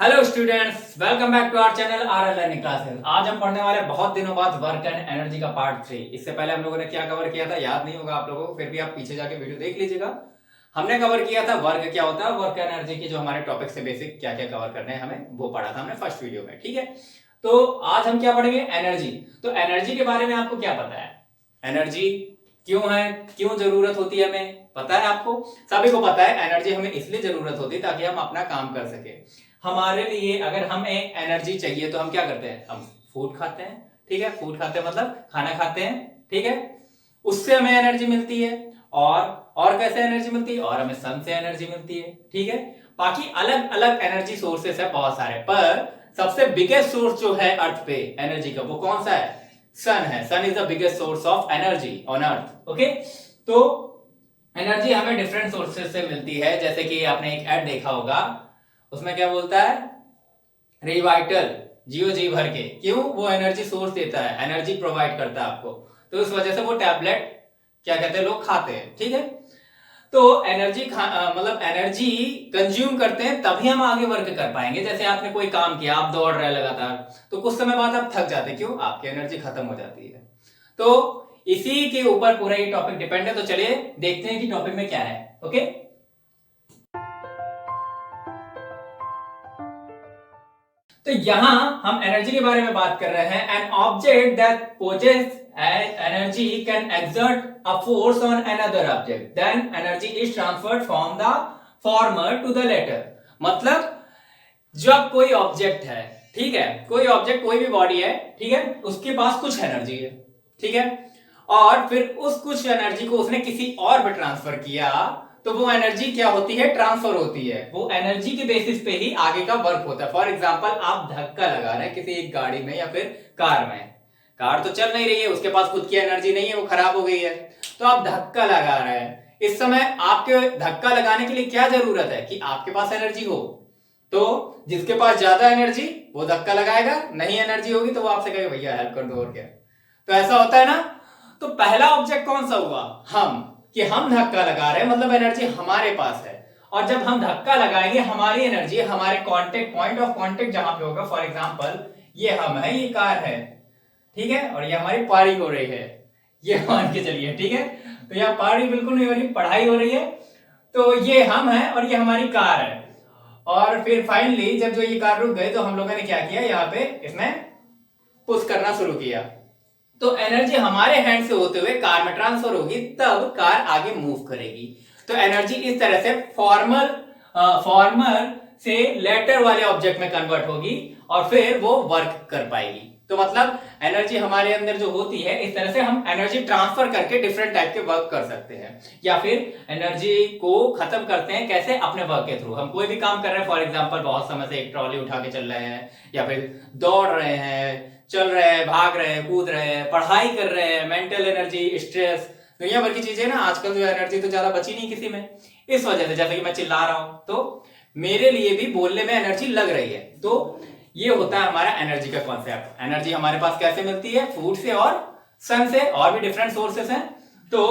Hello students, welcome back to our channel R L learning classes. आज हम पढ़ने वाले बहुत दिनों बाद वर्क एंड एनर्जी का पार्ट 3। इससे पहले हम लोगों ने क्या कवर किया था याद नहीं होगा आप लोगों को, फिर भी आप पीछे जाके वीडियो देख लीजिएगा। हमने कवर किया था वर्क क्या होता है, वर्क एनर्जी की जो हमारे टॉपिक से बेसिक क्या क्या कवर करने हैं हमें, वो पढ़ा था हमने फर्स्ट वीडियो में। ठीक है, तो आज हम क्या पढ़ेंगे, एनर्जी। तो एनर्जी के बारे में आपको क्या पता है? एनर्जी क्यों है, क्यों जरूरत होती है, हमें पता है? आपको सभी को पता है एनर्जी हमें इसलिए जरूरत होती है ताकि हम अपना काम कर सके। हमारे लिए अगर हमें एनर्जी चाहिए तो हम क्या करते हैं, हम फूड खाते हैं। ठीक है, फूड खाते हैं मतलब खाना खाते हैं। ठीक है, उससे हमें एनर्जी मिलती है। और कैसे एनर्जी मिलती है? और हमें सन से एनर्जी मिलती है। ठीक है, बाकी अलग अलग एनर्जी सोर्सेस है बहुत सारे, पर सबसे बिगेस्ट सोर्स जो है अर्थ पे एनर्जी का, वो कौन सा है? सन है। Sun is the biggest source of energy on earth. Okay, तो एनर्जी हमें डिफरेंट सोर्सेस से मिलती है। जैसे कि आपने एक ऐड देखा होगा, उसमें क्या बोलता है, रिवाइटल जियो जी भर के। क्यों? वो एनर्जी सोर्स देता है, एनर्जी प्रोवाइड करता है आपको, तो इस वजह से वो टैबलेट क्या कहते हैं लोग खाते हैं। ठीक है, तो एनर्जी मतलब एनर्जी कंज्यूम करते हैं तभी हम आगे वर्क कर पाएंगे। जैसे आपने कोई काम किया, आप दौड़ रहे हैं लगातार, तो कुछ समय बाद आप थक जाते हैं। क्यों? आपकी एनर्जी खत्म हो जाती है। तो इसी के ऊपर पूरा ये टॉपिक डिपेंड है। तो चलिए देखते हैं कि टॉपिक में क्या है। ओके, तो यहां हम एनर्जी के बारे में बात कर रहे हैं। An object that possesses energy can exert a force on another object, then energy is transferred from the former to the latter. मतलब जब कोई ऑब्जेक्ट है, ठीक है, कोई ऑब्जेक्ट, कोई भी बॉडी है, ठीक है, उसके पास कुछ एनर्जी है, ठीक है, और फिर उस कुछ एनर्जी को उसने किसी और पे ट्रांसफर किया, तो वो एनर्जी क्या होती है? ट्रांसफर होती है। वो एनर्जी के बेसिस पे ही आगे का वर्क होता है। फॉर एग्जांपल, आप धक्का लगा रहे हैं किसी एक गाड़ी में या फिर कार में। कार तो चल नहीं रही है, उसके पास खुद की एनर्जी नहीं है, वो खराब हो गई है, तो आप धक्का लगा रहे हैं। इस समय आपके धक्का लगाने के लिए क्या जरूरत है? कि आपके पास एनर्जी हो। तो जिसके पास ज्यादा एनर्जी वो धक्का लगाएगा, नहीं एनर्जी होगी तो वो आपसे कहेगा भैया हेल्प कर दो, और क्या। तो ऐसा होता है ना। तो पहला ऑब्जेक्ट कौन सा हुआ? हम। कि हम धक्का लगा रहे हैं, मतलब एनर्जी हमारे पास है। और जब हम धक्का लगाएंगे, हमारी एनर्जी हमारे कांटेक्ट, पॉइंट ऑफ कांटेक्ट जहां पे होगा, फॉर एग्जांपल ये हम है, ये कार है, ठीक है, और ये हमारी पारी हो रही है, ये मान के चलिए। ठीक है, तो यहाँ पारी बिल्कुल नहीं हो रही, पढ़ाई हो रही है। तो ये हम है और ये हमारी कार है। और फिर फाइनली जब जो ये कार रुक गई, तो हम लोगों ने क्या किया, यहाँ पे इसमें पुश करना शुरू किया। तो एनर्जी हमारे हैंड से होते हुए कार में ट्रांसफर होगी, तब कार आगे मूव करेगी। तो एनर्जी इस तरह से फॉर्मर से लेटर वाले ऑब्जेक्ट में कन्वर्ट होगी और फिर वो वर्क कर पाएगी। तो मतलब एनर्जी हमारे अंदर जो होती है, इस तरह से हम एनर्जी ट्रांसफर करके डिफरेंट टाइप के वर्क कर सकते हैं, या फिर एनर्जी को खत्म करते हैं कैसे? अपने वर्क के थ्रू। हम कोई भी काम कर रहे हैं, फॉर एग्जांपल बहुत समय से एक ट्रॉली उठा के चल रहे हैं, या फिर दौड़ रहे हैं, चल रहे हैं, भाग रहे हैं, कूद रहे हैं, पढ़ाई कर रहे हैं, मेंटल एनर्जी, स्ट्रेस, दुनिया भर की चीजें ना। आजकल जो एनर्जी तो ज्यादा बची नहीं किसी में। इस वजह से जैसे कि मैं चिल्ला रहा हूं, तो मेरे लिए भी बोलने में एनर्जी लग रही है। तो ये होता है हमारा एनर्जी का कॉन्सेप्ट। एनर्जी हमारे पास कैसे मिलती है? फूड से और सन से, और भी डिफरेंट सोर्सेस हैं। तो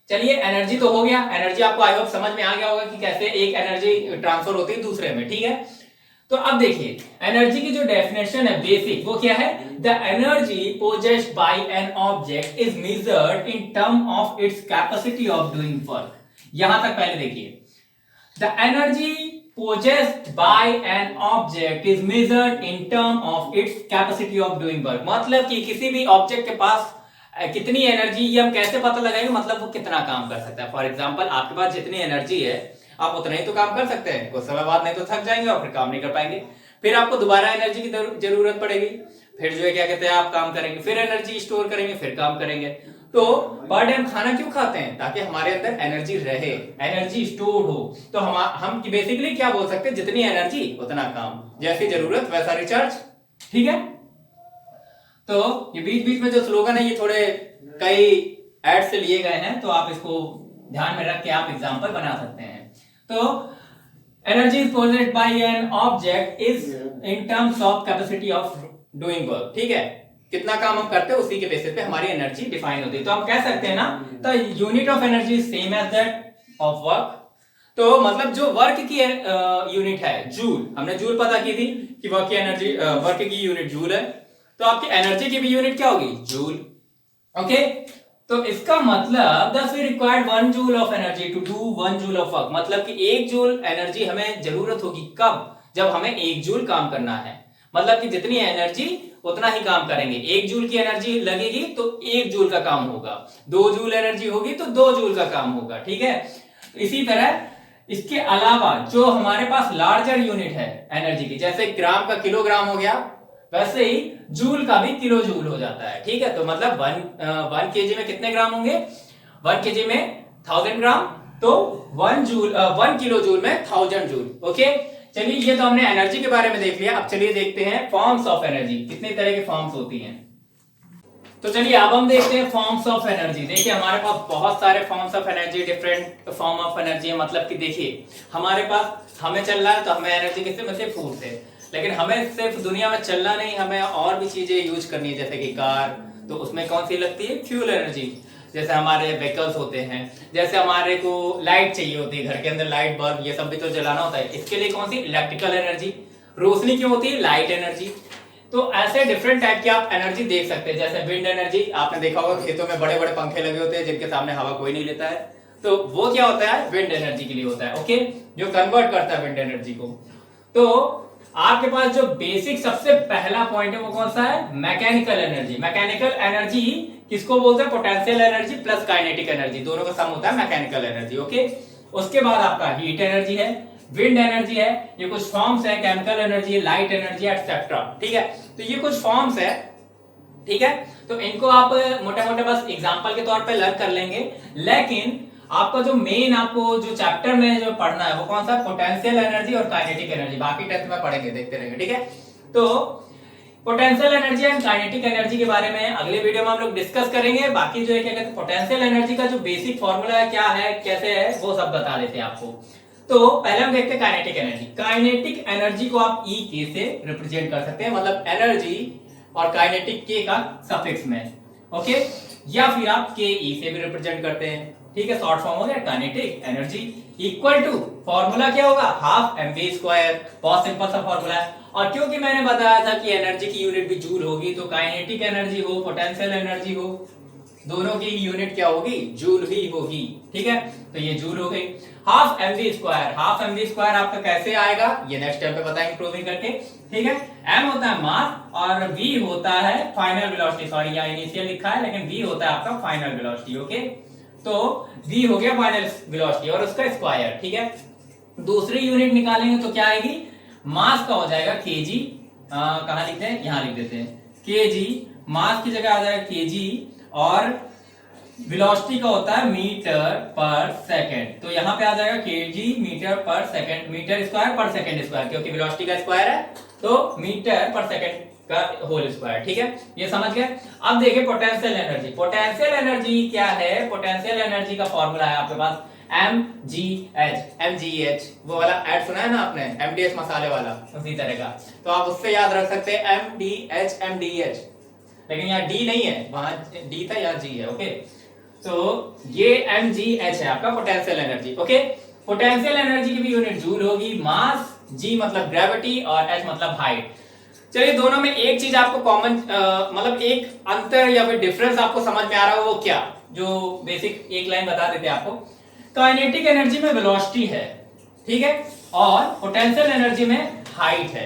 चलिए, एनर्जी तो हो गया। एनर्जी आपको आई होप समझ में आ गया होगा कि कैसे एक एनर्जी ट्रांसफर होती है दूसरे में। ठीक है, तो अब देखिए एनर्जी की जो डेफिनेशन है बेसिक, वो क्या है? The energy possessed by an object is measured in term of its capacity of doing work. यहां तक पहले देखिए, the energy possessed by an object is measured in term of its capacity of doing work। मतलब कि किसी भी object के पास कितनी एनर्जी, ये हम कैसे पता लगाएंगे? मतलब वो कितना काम कर सकता है। फॉर एग्जांपल, आपके पास जितनी एनर्जी है, आप उतना ही तो काम कर सकते हैं। कुछ समय बाद नहीं तो थक जाएंगे और फिर काम नहीं कर पाएंगे, फिर आपको दोबारा एनर्जी की जरूरत पड़ेगी, फिर जो है क्या कहते हैं आप काम करेंगे, फिर एनर्जी स्टोर करेंगे, फिर काम करेंगे। तो पर डे हम खाना क्यों खाते हैं? ताकि हमारे अंदर एनर्जी रहे, एनर्जी स्टोर हो। तो हम बेसिकली क्या बोल सकते हैं? जितनी एनर्जी उतना काम, जैसी जरूरत वैसा रिचार्ज। ठीक है, तो ये बीच बीच में जो स्लोगन है, ये थोड़े कई एड से लिए गए हैं, तो आप इसको ध्यान में रख के आप एग्जाम्पल बना सकते हैं। तो energy is possessed by an object is in terms of capacity of doing work. ठीक है, कितना काम हम करते हैं उसी के बेसिस पे हमारी एनर्जी डिफाइन होती है। तो हम कह सकते हैं ना, the unit of energy same as that of work. तो मतलब जो वर्क की यूनिट है जूल, हमने जूल पता की थी कि वर्क की एनर्जी, वर्क की यूनिट जूल है, तो आपकी एनर्जी की भी यूनिट क्या होगी, जूल। ओके, तो इसका मतलब thus we required 1 joule of energy to do 1 joule of work, मतलब कि 1 जूल एनर्जी हमें जरूरत होगी कब, जब हमें 1 जूल काम करना है। मतलब कि जितनी एनर्जी उतना ही काम करेंगे। 1 जूल की एनर्जी लगेगी तो 1 जूल का काम होगा, 2 जूल एनर्जी होगी तो 2 जूल का काम होगा, ठीक है। इसी तरह इसके अलावा जो हमारे पास लार्जर यूनिट है एनर्जी की, जैसे ग्राम का किलोग्राम हो गया, वैसे ही जूल का भी किलो जूल हो जाता है, ठीक है। तो मतलब 1 केजी में कितने ग्राम होंगे, 1 केजी में 1000 ग्राम, तो 1 किलो जूल में 1000 जूल। ओके, चलिए ये तो हमने एनर्जी के बारे में देख लिया। अब चलिए देखते हैं फॉर्म्स ऑफ एनर्जी, कितने तरह के फॉर्म्स होती हैं। तो चलिए अब हम देखते हैं फॉर्म्स ऑफ एनर्जी। देखिए हमारे पास बहुत सारे forms of energy, different form of energy है। मतलब कि देखिए हमारे पास, हमें चलना है तो हमें एनर्जी किससे मिलती है, फूड से। लेकिन हमें सिर्फ दुनिया में चलना नहीं, हमें और भी चीजें यूज करनी है, जैसे कि कार, तो उसमें कौन सी लगती है, फ्यूल एनर्जी। जैसे हमारे व्हीकल्स होते हैं, जैसे हमारे को लाइट चाहिए होती है, घर के अंदर लाइट बल्ब ये सब भी तो जलाना होता है, इसके लिए कौन सी, इलेक्ट्रिकल एनर्जी। रोशनी क्यों होती है, लाइट एनर्जी। तो ऐसे डिफरेंट टाइप की आप एनर्जी देख सकते हैं। जैसे विंड एनर्जी, आपने देखा होगा खेतों में बड़े बड़े पंखे लगे होते हैं जिनके सामने हवा कोई नहीं लेता है, तो वो क्या होता है, विंड एनर्जी के लिए होता है। ओके, जो कन्वर्ट करता है विंड एनर्जी को। तो आपके पास जो बेसिक सबसे पहला पॉइंट है वो कौन सा है, मैकेनिकल एनर्जी। मैकेनिकल एनर्जी किसको बोलते हैं, potential energy plus kinetic energy, दोनों का सम होता है मैकेनिकल एनर्जी। ओके, उसके बाद आपका हीट एनर्जी है, विंड एनर्जी है, ये कुछ फॉर्म्स है, chemical energy, light energy etcetera, ठीक है। तो ये कुछ फॉर्म्स है, ठीक है। तो इनको आप मोटे मोटे बस एग्जांपल के तौर पे लर्न कर लेंगे। लेकिन आपका जो मेन, आपको जो चैप्टर में जो पढ़ना है वो कौन सा, पोटेंशियल एनर्जी और काइनेटिक एनर्जी। बाकी टेस्ट में पढ़ेंगे, देखते रहेंगे, ठीक है। तो potential energy and kinetic energy के बारे में अगले वीडियो में हम लोग डिस्कस करेंगे। बाकी जो है क्या कहते हैं, पोटेंशियल एनर्जी का जो बेसिक फॉर्मूला है, क्या है, कैसे है, वो सब बता देते हैं आपको। तो पहले हम देखते हैं काइनेटिक एनर्जी। काइनेटिक एनर्जी को आप ई के से रिप्रेजेंट कर सकते हैं, मतलब एनर्जी और काइनेटिक के का सफिक्स में, ओके। या फिर आप के ई से भी रिप्रेजेंट करते हैं, ठीक है। शॉर्ट फॉर्म हो गया kinetic energy equal to, formula क्या होगा, हाफ mv स्क्वायर। बहुत सिंपल सा फॉर्मूला है। और क्योंकि मैंने बताया था कि एनर्जी की यूनिट भी जूल होगी, तो काइनेटिक एनर्जी हो, पोटेंशियल एनर्जी हो, दोनों की यूनिट क्या होगी, जूल ही होगी, ठीक है। तो ये जूल हो गई। Half mv square, half mv square आपका कैसे आएगा, ये नेक्स्ट टाइम पे बताएंगे प्रूविंग करके, ठीक है। m होता है मास और v होता है फाइनल वेलोसिटी, सॉरी यहाँ इनिशियल लिखा है लेकिन v होता है आपका फाइनल वेलोसिटी, ओके। तो v हो गया फाइनल वेलोसिटी और उसका स्क्वायर, ठीक है। दूसरी यूनिट निकालेंगे तो क्या आएगी, मास का हो जाएगा kg, कहां लिखते हैं, यहां लिख देते हैं kg, मास की जगह आ जाएगा kg, और वेलोसिटी का होता है मीटर पर सेकंड, तो यहां पे आ जाएगा kg मीटर पर सेकंड, मीटर स्क्वायर पर सेकंड स्क्वायर, क्योंकि वेलोसिटी का स्क्वायर है तो मीटर पर सेकंड का होल स्क्वायर, ठीक है। ये समझ गए। अब देखिए पोटेंशियल एनर्जी। पोटेंशियल एनर्जी क्या है, पोटेंशियल एनर्जी का फॉर्मूला है आपके पास mgh, वो वाला ऐड सुना है ना आपने, mdh मसाले वाला, उसी तरह का। तो आप उससे याद रख सकते हैं mdh, लेकिन यहाँ d नहीं है, वहां d था, यहाँ g है, ओके। तो ये mgh है आपका potential energy, okay. Potential energy की भी यूनिट जूल होगी, मास, g मतलब ग्रेविटी और h मतलब हाइट। चलिए दोनों में एक चीज आपको कॉमन, मतलब एक अंतर या फिर डिफरेंस आपको समझ में आ रहा हो, वो क्या, जो बेसिक एक लाइन बता देते हैं आपको। काइनेटिक एनर्जी में वेलोसिटी है, ठीक है, और पोटेंशियल एनर्जी में हाइट है।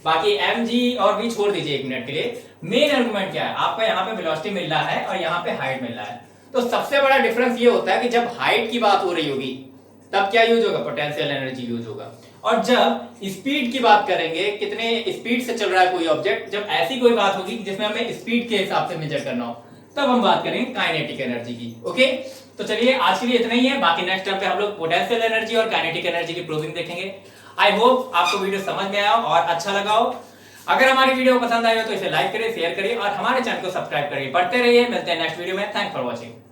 बाकी mg और v छोड़ दीजिए एक मिनट के लिए। मेन आर्गुमेंट क्या है, आपको यहाँ पे वेलोसिटी मिल रहा है और यहाँ पे हाइट मिल रहा है। तो सबसे बड़ा डिफरेंस ये होता है कि जब हाइट की बात हो रही होगी तब क्या यूज होगा, पोटेंशियल एनर्जी यूज होगा। और जब स्पीड की बात करेंगे, कितने स्पीड से चल रहा है कोई ऑब्जेक्ट, जब ऐसी कोई बात होगी जिसमें हमें स्पीड के हिसाब से मेजर करना हो, तब हम बात करेंगे काइनेटिक एनर्जी की, ओके। तो चलिए आज के लिए इतना ही है। बाकी नेक्स्ट टाइम पे हम लोग पोटेंशियल एनर्जी और काइनेटिक एनर्जी की प्रूविंग देखेंगे। आई होप आपको वीडियो समझ में आया हो और अच्छा लगा हो। अगर हमारी वीडियो पसंद आई हो तो इसे लाइक करिए, शेयर करिए और हमारे चैनल को सब्सक्राइब करिए। पढ़ते रहिए, मिलते हैं नेक्स्ट वीडियो में। Thanks for watching.